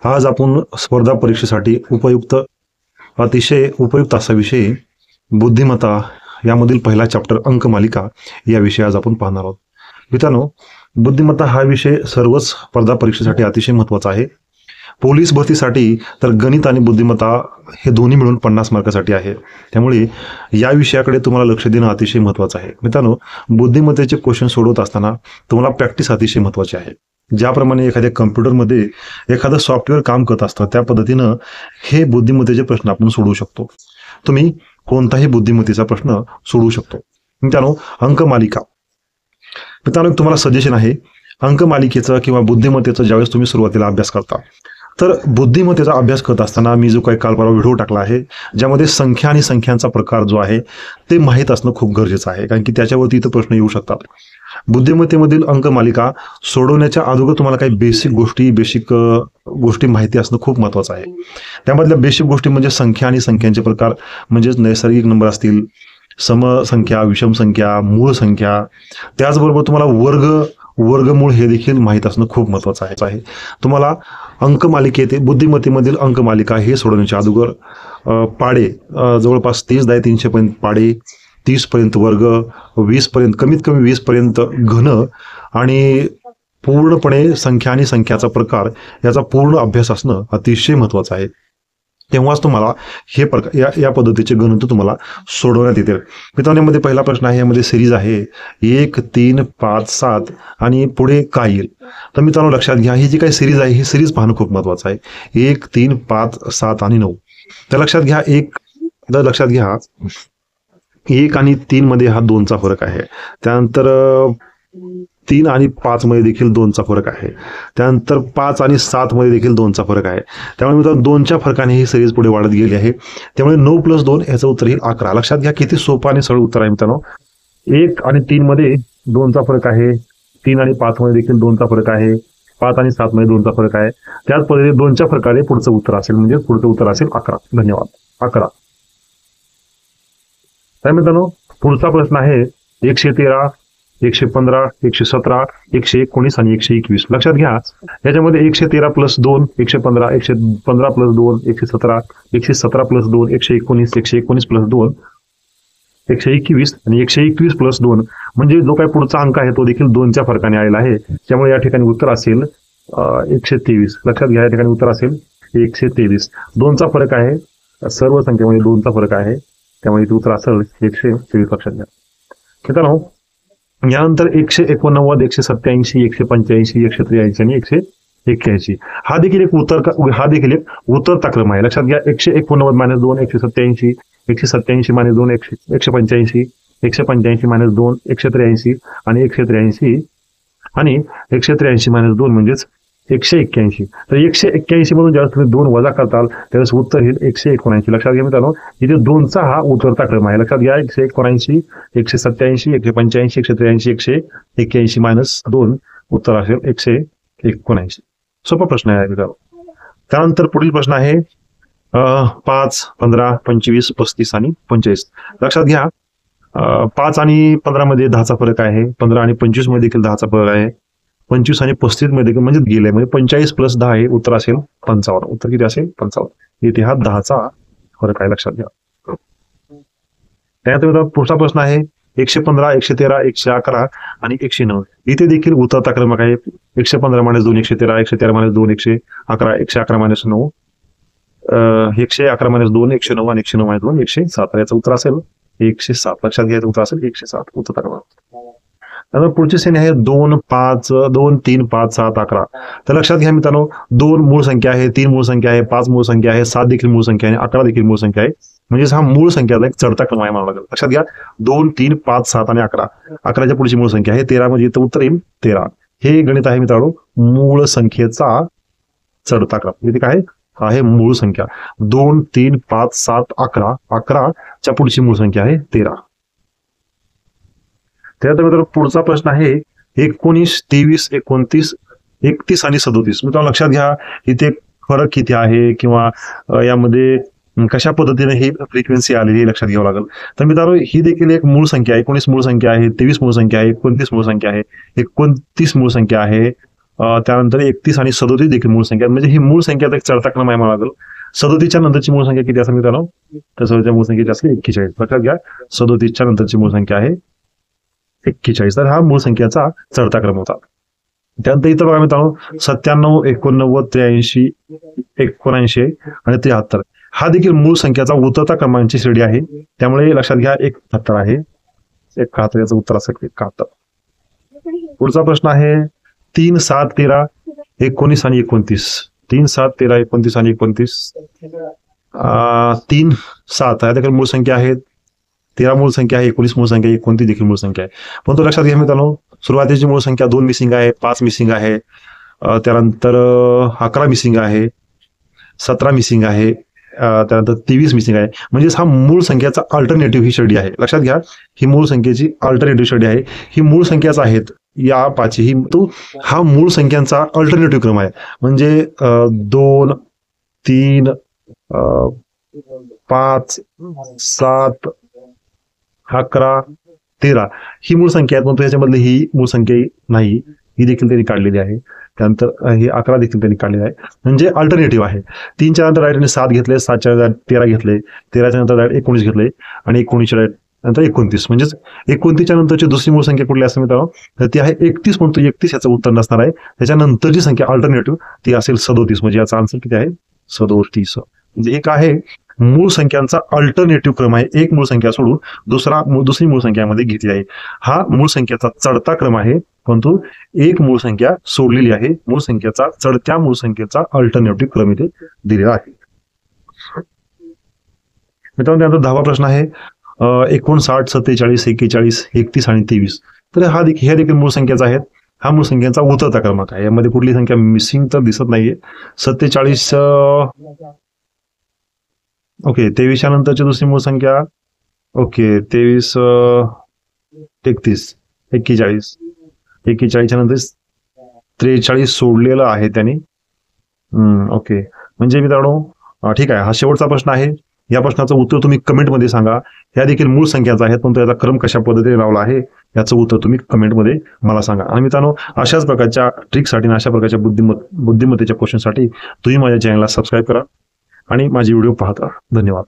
आज आपण स्पर्धा परीक्षेसाठी अतिशय उपयुक्त असा विषय बुद्धिमत्ता यामधील पहिला चॅप्टर अंकमालिका या विषय आज आपण पाहणार आहोत. मित्रांनो, बुद्धिमत्ता हा विषय सर्वच स्पर्धा परीक्षेसाठी अतिशय महत्त्वाचा आहे. पोलीस भरतीसाठी तर गणित आणि बुद्धिमत्ता हे दोन्ही मिळून 50 मार्कासाठी आहे. त्यामुळे या विषयाकडे तुम्हाला लक्ष देणं अतिशय महत्त्वाचं आहे. मित्रांनो, बुद्धिमत्तेचे क्वेश्चन सोडवत असताना तुम्हाला प्रॅक्टिस अतिशय महत्त्वाची आहे. ज्याप्रमाणे एखाद्या कम्प्युटरमध्ये एखादं सॉफ्टवेअर काम करत असतं त्या पद्धतीनं हे बुद्धिमत्तेचे प्रश्न आपण सोडवू शकतो. तुम्ही कोणताही बुद्धिमत्तेचा प्रश्न सोडवू शकतो. मित्रांनो, अंकमालिका. मित्रांनो, तुम्हाला सजेशन आहे, अंकमालिकेचं किंवा बुद्धिमत्तेचं ज्यावेळेस तुम्ही सुरुवातीला अभ्यास करता तर बुद्धिमत्तेचा अभ्यास करत असताना मी जो काही काल परवा व्हिडिओ टाकला आहे ज्यामध्ये संख्या आणि संख्यांचा प्रकार जो आहे ते माहीत असणं खूप गरजेचं आहे, कारण की त्याच्यावरती इथं प्रश्न येऊ शकतात. बुद्धिमत्तेमधील अंकमालिका सोडवण्याच्या अगोदर तुम्हाला काही बेसिक गोष्टी माहिती असणं खूप महत्त्वाचं आहे. त्यामधल्या बेसिक गोष्टी म्हणजे संख्या आणि संख्यांचे प्रकार, म्हणजेच नैसर्गिक नंबर असतील, समसंख्या, विषम संख्या, मूळ संख्या. त्याचबरोबर तुम्हाला वर्गमूळ हे देखील माहीत असणं खूप महत्त्वाचं आहे. तुम्हाला बुद्धिमत्तेमधील अंकमालिका हे सोडवण्याच्या अगोदर पाडे जवळपास 30/300 पर्यंत पाडे, 30 पर्यंत वर्ग, 20 पर्यंत, कमीत कमी 20 पर्यंत घन आणि पूर्णपणे संख्या आणि संख्याचा प्रकार याचा पूर्ण अभ्यास असणं अतिशय महत्त्वाचं आहे. तेव्हाच तुम्हाला हे प्रकार या पद्धतीचे गणित तुम्हाला सोडवण्यात येतील. मित्रांनो, यामध्ये पहिला प्रश्न आहे, यामध्ये सिरीज आहे 1, 3, 5, 7 आणि पुढे काय येईल. तर मित्रांनो, लक्षात घ्या, ही जी काही सिरीज आहे ही सिरीज पाहणं खूप महत्त्वाचं आहे. 1, 3, 5, 7 आणि 9. तर लक्षात घ्या, 1 आणि 3 मध्ये हा 2चा फरक आहे. त्यानंतर 3 आणि 5 मध्ये देखील 2चा फरक आहे. त्यानंतर 5 आणि 7 मध्ये देखील 2चा फरक आहे. त्यामुळे मित्रांनो, 2च्या फरकाने ही सिरीज पुढे वाढत गेली आहे. त्यामुळे 9 + 2 याचं उत्तर येईल 11. लक्षात घ्या, किती सोपं आणि सरळ उत्तर आहे मित्रांनो. 1 आणि 3 मध्ये 2चा फरक आहे. 3 आणि 5 मध्ये देखील 2चा फरक आहे. 5 आणि 7 मध्ये 2चा फरक आहे. त्याच पद्धतीने 2च्या फरकाने पुढचं उत्तर असेल, म्हणजे पुढचं उत्तर असेल 11. धन्यवाद. 11. तर मित्रांनो, पुढचा प्रश्न आहे 113, 115, 117, 119 आणि 121. लक्षात घ्या, याच्यामध्ये 113 + 2 115, 115 + 2 117, 117 + 2 119, 119 + 2 121 आणि 121 + 2 म्हणजे जो काही पुढचा अंक आहे तो देखील 2च्या फरकाने आलेला आहे. त्यामुळे या ठिकाणी उत्तर असेल 123. लक्षात घ्या, या ठिकाणी उत्तर असेल 123. 2चा फरक आहे, सर्व संख्येमध्ये 2चा फरक आहे, त्यामुळे इथे उत्तर असेल 123. लक्षात घ्या. मित्रांनो, यानंतर 189, 187, 185, 183 आणि 181. हा देखील एक उतरता क्रम आहे. लक्षात घ्या, 189 - 2 187, 187 - 2 185, 185 - 2 183 आणि 183 आणि 183 - 2 म्हणजेच 181. तर 181 मधून ज्यावेळेस तुम्ही 2 वजा करताल त्यावेळेस उत्तर येईल 179. लक्षात घ्या मित्रांनो, इथे 2चा हा उतरता क्रम आहे. लक्षात घ्या, 179, 187, 185, 183, 181 - 2 उत्तर असेल 179. सोपा प्रश्न आहे मित्रांनो. त्यानंतर पुढील प्रश्न आहे 5, 15, 25, 35 आणि 45. लक्षात घ्या, 5 आणि 15 मध्ये 10चा फरक आहे. 15 आणि 25 मध्ये देखील 10चा फरक आहे. 25 आणि 35 मध्ये म्हणजे गेले, म्हणजे 45 + 10 आहे, उत्तर असेल 55. उत्तर किती असेल? 55. इथे हा 10चा फरक आहे. लक्षात घ्या. त्यानंतर पुढचा प्रश्न आहे 115, 113, 111 आणि 109. इथे देखील उतरता क्रमांक आहे. 115 - 2 113, 113 - 2 111, 111 - 9, 111 - 2 109 आणि 109 - 2 107. याचं उत्तर असेल 107. लक्षात घ्यायचं उत्तर असेल 107. उतरता क्रमांक. त्यानंतर पुढची श्रेणी आहे 2, 3, 5, 7, 11. तर लक्षात घ्या मित्रांनो, 2 मूळ संख्या आहे, 3 मूळ संख्या आहे, 5 मूळ संख्या आहे, 7 देखील मूळ संख्या आहे, 11 देखील मूळ संख्या आहे. म्हणजेच हा मूळ संख्याचा एक चढता क्रम आहे म्हणावं लागेल. लक्षात घ्या, 2, 3, 5, 7 आणि 11. 11च्या पुढची मूळ संख्या आहे 13, म्हणजे इथं उत्तर येईल 13. हे गणित आहे मित्रांनो मूळ संख्येचा चढता क्रम. इथे काय आहे? मूळ संख्या. 2, 3, 5, 7, 11. 11च्या पुढची मूळ संख्या आहे 13. त्यानंतर मित्रांनो पुढचा प्रश्न आहे 19, 23, 29, 31 आणि 37. मित्रांनो लक्षात घ्या, इथे फरक किती आहे किंवा यामध्ये कशा पद्धतीने ही फ्रिक्वेन्सी आलेली लक्षात घ्यावं लागेल. तर मित्रांनो, ही देखील एक मूळ संख्या आहे. 19 मूळ संख्या आहे, 23 मूळ संख्या आहे, 29 मूळ संख्या आहे, 29 मूळ संख्या आहे, त्यानंतर 31 आणि 37 देखील मूळ संख्या, म्हणजे ही मूळ संख्याचा एक चढता क्रम आहे मला लागेल. 37च्या नंतरची मूळ संख्या किती असेल मित्रांनो, तर 37च्या मूळ संख्येची असली 41. लक्षात घ्या, 37च्या नंतरची मूळ संख्या आहे 41. तर हा मूळ संख्याचा चढता क्रम होता. त्यानंतर इथं बघा मित्रांनो 97, 89, 83, 79 आणि 73 हा देखील मूळ संख्याचा उतरता क्रमांकाची श्रेणी आहे. त्यामुळे लक्षात घ्या 71 आहे. 71 याचं उत्तर असेल 71. पुढचा प्रश्न आहे 3, 7, 13, 19 आणि 29. 3, 7, 13, 29 आणि 29. 3, 7 या देखील मूळ संख्या आहेत. 13 मूळ संख्या आहे, 19 मूळ संख्या आहे, 29 देखील मूळ संख्या आहे. परंतु लक्षात घ्या मित्रांनो, सुरुवातीची मूळ संख्या 2 मिसिंग आहे, 5 मिसिंग आहे, त्यानंतर 11 मिसिंग आहे, 17 मिसिंग आहे, त्यानंतर 23 मिसिंग आहे. म्हणजेच हा मूळ संख्याचा अल्टरनेटिव्ह ही श्रेणी आहे. लक्षात घ्या, ही मूळ संख्येची अल्टरनेटिव्ह श्रेणी आहे. ही मूळ संख्याच आहेत या 5 ही, तो हा मूळ संख्यांचा अल्टरनेटिव्ह क्रम आहे. म्हणजे 2, 3, 5, 7, 11, 13 ही मूळ संख्या आहेत. परंतु याच्यामधली ही मूळ संख्या नाही, ही देखील त्यांनी काढलेली आहे. त्यानंतर हे 11 देखील त्यांनी काढलेले आहे. म्हणजे अल्टरनेटिव्ह आहे. 3च्या नंतर डायरेक्ट 7 घेतले, 7च्या 13 घेतले, 13च्या नंतर डायरेक्ट 19 घेतले आणि 19च्या नंतर 29. म्हणजेच 29च्या नंतरची दुसरी मूळ संख्या कुठली असेल मित्रांनो, तर ती आहे 31. म्हणतो 31 याचं उत्तर नसणार आहे. त्याच्यानंतरची संख्या अल्टरनेटिव्ह ती असेल 37. म्हणजे याचा आन्सर किती आहे 37. म्हणजे एक आहे मूळ संख्यांचा अल्टरनेटिव्ह क्रम आहे. एक मूळ संख्या सोडून दुसरी मूळ संख्यामध्ये घेतली आहे. हा मूळ संख्याचा चढता क्रम आहे, परंतु एक मूळ संख्या सोडलेली आहे. मूळ संख्येचा चढत्या मूळ संख्येचा अल्टरनेटिव्ह क्रम इथे दिलेला आहे. मित्रांनो त्यानंतर 10वा प्रश्न आहे 59, 47, 41, 31 आणि 23. तर ह्या देखील मूळ संख्याचा आहेत. हा मूळ संख्यांचा उतरता क्रमांक आहे. यामध्ये कुठली संख्या मिसिंग तर दिसत नाहीये. 47 ओके, 23 नंतरची दुसरी मूळ संख्या ओके 23, 31, 41, 41च्या नंतर 43 सोडलेलं आहे त्यांनी. ओके, म्हणजे मित्रांनो ठीक आहे. हा शेवटचा प्रश्न आहे. या प्रश्नाचं उत्तर तुम्ही कमेंटमध्ये सांगा. ह्या देखील मूळ संख्याचा आहेत, पण याचा क्रम कशा पद्धतीने लावला आहे याचं उत्तर तुम्ही कमेंटमध्ये मला सांगा. आणि मित्रांनो अशाच प्रकारच्या ट्रिकसाठी आणि अशा प्रकारच्या बुद्धिमत्तेच्या क्वेश्चनसाठी तुम्ही माझ्या चॅनलला सबस्क्राईब करा आणि माझे व्हिडिओ पाहता. धन्यवाद.